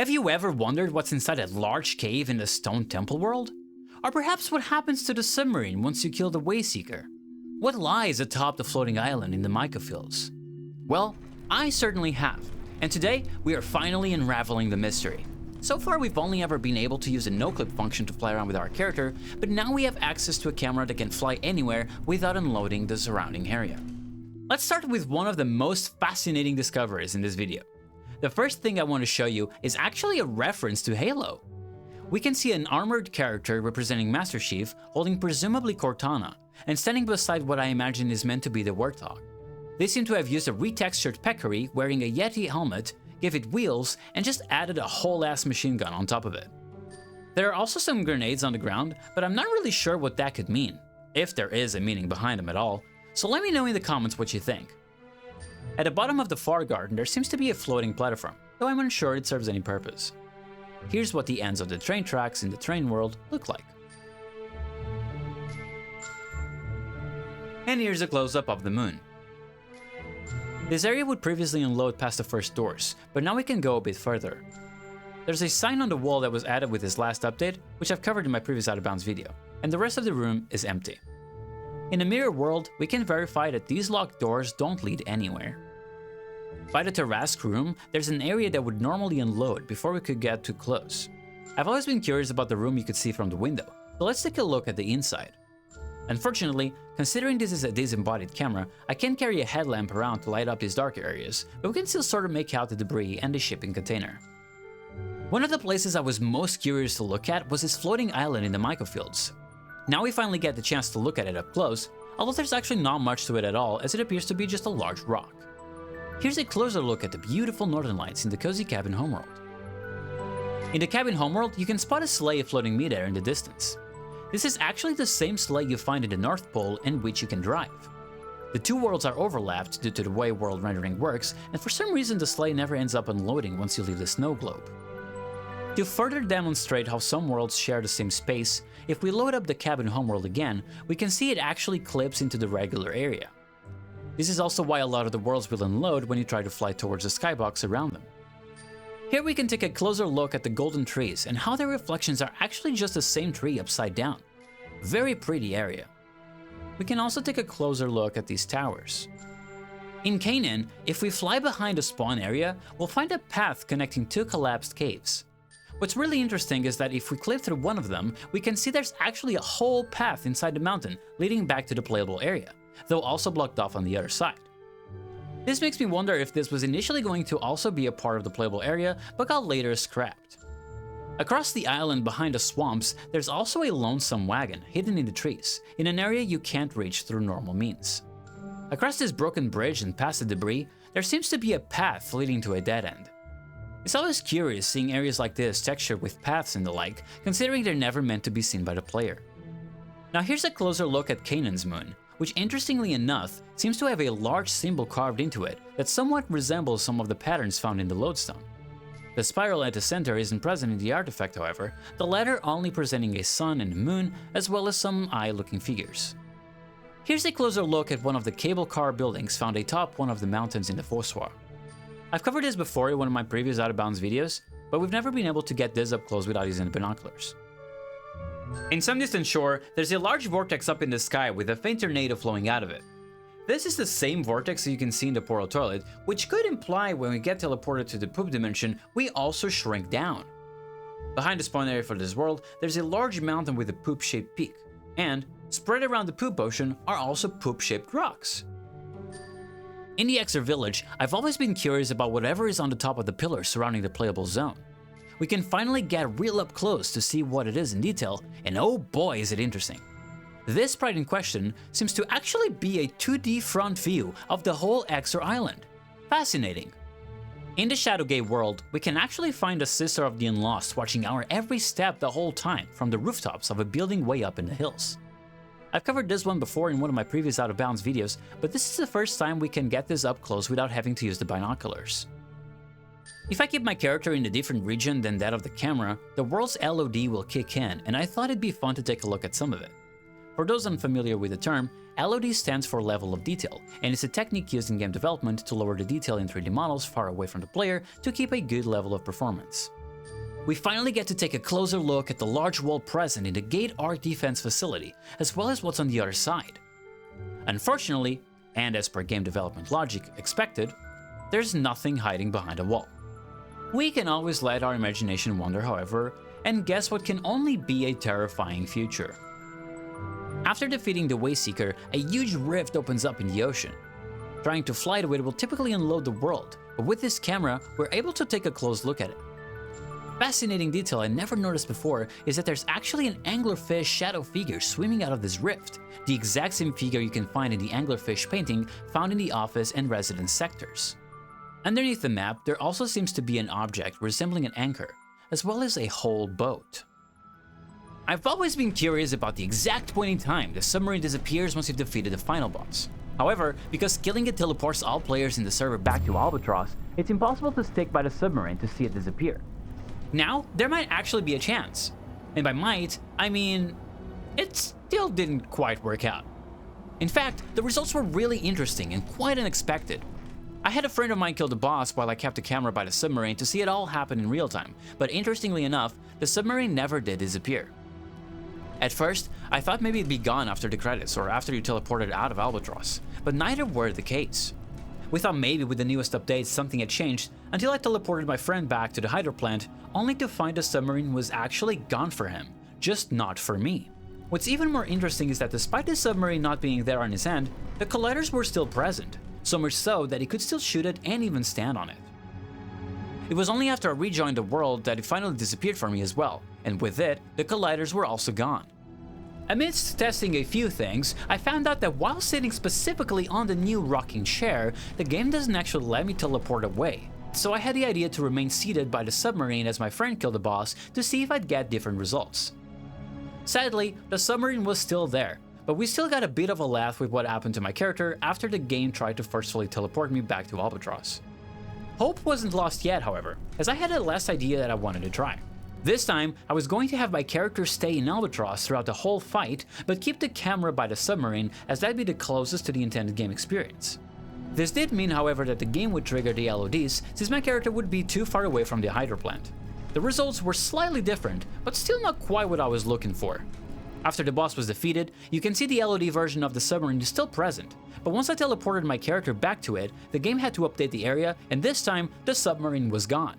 Have you ever wondered what's inside a large cave in the stone temple world? Or perhaps what happens to the submarine once you kill the Wayseeker? What lies atop the floating island in the mica fields? Well, I certainly have, and today we are finally unraveling the mystery. So far we've only ever been able to use a no-clip function to fly around with our character, but now we have access to a camera that can fly anywhere without unloading the surrounding area. Let's start with one of the most fascinating discoveries in this video. The first thing I want to show you is actually a reference to Halo. We can see an armored character representing Master Chief holding presumably Cortana, and standing beside what I imagine is meant to be the Warthog. They seem to have used a retextured Peccary wearing a Yeti helmet, gave it wheels, and just added a whole-ass machine gun on top of it. There are also some grenades on the ground, but I'm not really sure what that could mean, if there is a meaning behind them at all, so let me know in the comments what you think. At the bottom of the far garden there seems to be a floating platform, though I'm unsure it serves any purpose. Here's what the ends of the train tracks in the train world look like. And here's a close-up of the moon. This area would previously unload past the first doors, but now we can go a bit further. There's a sign on the wall that was added with this last update, which I've covered in my previous Out of Bounds video, and the rest of the room is empty. In the mirror world, we can verify that these locked doors don't lead anywhere. By the Tarrasque room, there's an area that would normally unload before we could get too close. I've always been curious about the room you could see from the window, so let's take a look at the inside. Unfortunately, considering this is a disembodied camera, I can't carry a headlamp around to light up these dark areas, but we can still sort of make out the debris and the shipping container. One of the places I was most curious to look at was this floating island in the mica fields. Now we finally get the chance to look at it up close, although there's actually not much to it at all, as it appears to be just a large rock. Here's a closer look at the beautiful northern lights in the cozy cabin homeworld. In the cabin homeworld, you can spot a sleigh floating midair in the distance. This is actually the same sleigh you find in the North Pole and which you can drive. The two worlds are overlapped due to the way world rendering works, and for some reason the sleigh never ends up unloading once you leave the snow globe. To further demonstrate how some worlds share the same space, if we load up the cabin homeworld again, we can see it actually clips into the regular area. This is also why a lot of the worlds will unload when you try to fly towards the skybox around them. Here we can take a closer look at the golden trees and how their reflections are actually just the same tree upside down. Very pretty area. We can also take a closer look at these towers. In Canaan, if we fly behind the spawn area, we'll find a path connecting two collapsed caves. What's really interesting is that if we clip through one of them, we can see there's actually a whole path inside the mountain leading back to the playable area, though also blocked off on the other side. This makes me wonder if this was initially going to also be a part of the playable area, but got later scrapped. Across the island behind the swamps, there's also a lonesome wagon hidden in the trees, in an area you can't reach through normal means. Across this broken bridge and past the debris, there seems to be a path leading to a dead end. It's always curious seeing areas like this textured with paths and the like, considering they're never meant to be seen by the player. Now here's a closer look at Canaan's moon, which interestingly enough seems to have a large symbol carved into it that somewhat resembles some of the patterns found in the lodestone. The spiral at the center isn't present in the artifact however, the latter only presenting a sun and a moon as well as some eye-looking figures. Here's a closer look at one of the cable car buildings found atop one of the mountains in the Fossoir. I've covered this before in one of my previous Out of Bounds videos, but we've never been able to get this up close without using the binoculars. In some distant shore, there's a large vortex up in the sky with a faint tornado flowing out of it. This is the same vortex you can see in the portal toilet, which could imply when we get teleported to the poop dimension, we also shrink down. Behind the spawn area for this world, there's a large mountain with a poop-shaped peak, and spread around the poop ocean are also poop-shaped rocks. In the Exer village, I've always been curious about whatever is on the top of the pillars surrounding the playable zone. We can finally get real up close to see what it is in detail, and oh boy is it interesting. This sprite in question seems to actually be a 2D front view of the whole Exer island. Fascinating. In the Shadowgate world, we can actually find a Sister of the Unlost watching our every step the whole time from the rooftops of a building way up in the hills. I've covered this one before in one of my previous Out of Bounds videos, but this is the first time we can get this up close without having to use the binoculars. If I keep my character in a different region than that of the camera, the world's LOD will kick in, and I thought it'd be fun to take a look at some of it. For those unfamiliar with the term, LOD stands for level of detail, and it's a technique used in game development to lower the detail in 3D models far away from the player to keep a good level of performance. We finally get to take a closer look at the large wall present in the Gate Arc Defense facility, as well as what's on the other side. Unfortunately, and as per game development logic expected, there's nothing hiding behind a wall. We can always let our imagination wander, however, and guess what can only be a terrifying future. After defeating the Wayseeker, a huge rift opens up in the ocean. Trying to fly to it will typically unload the world, but with this camera, we're able to take a close look at it. Fascinating detail I never noticed before is that there's actually an anglerfish shadow figure swimming out of this rift, the exact same figure you can find in the anglerfish painting found in the office and residence sectors. Underneath the map, there also seems to be an object resembling an anchor, as well as a whole boat. I've always been curious about the exact point in time the submarine disappears once you've defeated the final boss. However, because killing it teleports all players in the server back to Albatross, it's impossible to stick by the submarine to see it disappear. Now, there might actually be a chance. And by might, I mean, it still didn't quite work out. In fact, the results were really interesting and quite unexpected. I had a friend of mine kill the boss while I kept the camera by the submarine to see it all happen in real time, but interestingly enough, the submarine never did disappear. At first, I thought maybe it'd be gone after the credits or after you teleported out of Albatross, but neither were the case. We thought maybe with the newest updates something had changed until I teleported my friend back to the hydro plant, only to find the submarine was actually gone for him, just not for me. What's even more interesting is that despite the submarine not being there on his end, the colliders were still present, so much so that he could still shoot it and even stand on it. It was only after I rejoined the world that it finally disappeared for me as well, and with it, the colliders were also gone. Amidst testing a few things, I found out that while sitting specifically on the new rocking chair, the game doesn't actually let me teleport away. So I had the idea to remain seated by the submarine as my friend killed the boss to see if I'd get different results. Sadly, the submarine was still there, but we still got a bit of a laugh with what happened to my character after the game tried to forcefully teleport me back to Albatross. Hope wasn't lost yet, however, as I had a last idea that I wanted to try. This time, I was going to have my character stay in Albatross throughout the whole fight, but keep the camera by the submarine as that'd be the closest to the intended game experience. This did mean, however, that the game would trigger the LODs since my character would be too far away from the hydro plant. The results were slightly different, but still not quite what I was looking for. After the boss was defeated, you can see the LOD version of the submarine is still present, but once I teleported my character back to it, the game had to update the area, and this time, the submarine was gone.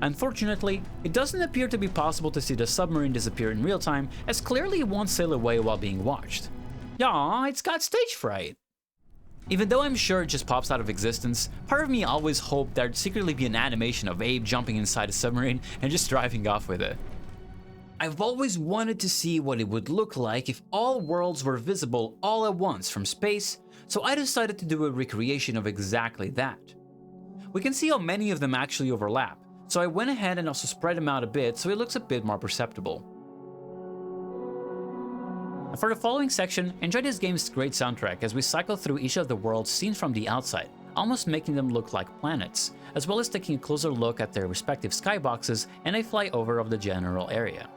Unfortunately, it doesn't appear to be possible to see the submarine disappear in real time, as clearly it won't sail away while being watched. Yaw, it's got stage fright! Even though I'm sure it just pops out of existence, part of me always hoped there'd secretly be an animation of Abe jumping inside a submarine and just driving off with it. I've always wanted to see what it would look like if all worlds were visible all at once from space, so I decided to do a recreation of exactly that. We can see how many of them actually overlap, so I went ahead and also spread them out a bit so it looks a bit more perceptible. For the following section, enjoy this game's great soundtrack as we cycle through each of the worlds seen from the outside, almost making them look like planets, as well as taking a closer look at their respective skyboxes and a flyover of the general area.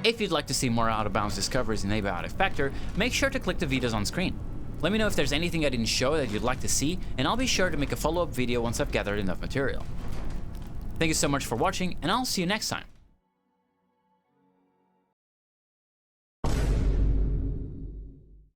If you'd like to see more out-of-bounds discoveries in Abiotic Factor, make sure to click the videos on screen. Let me know if there's anything I didn't show that you'd like to see, and I'll be sure to make a follow-up video once I've gathered enough material. Thank you so much for watching, and I'll see you next time.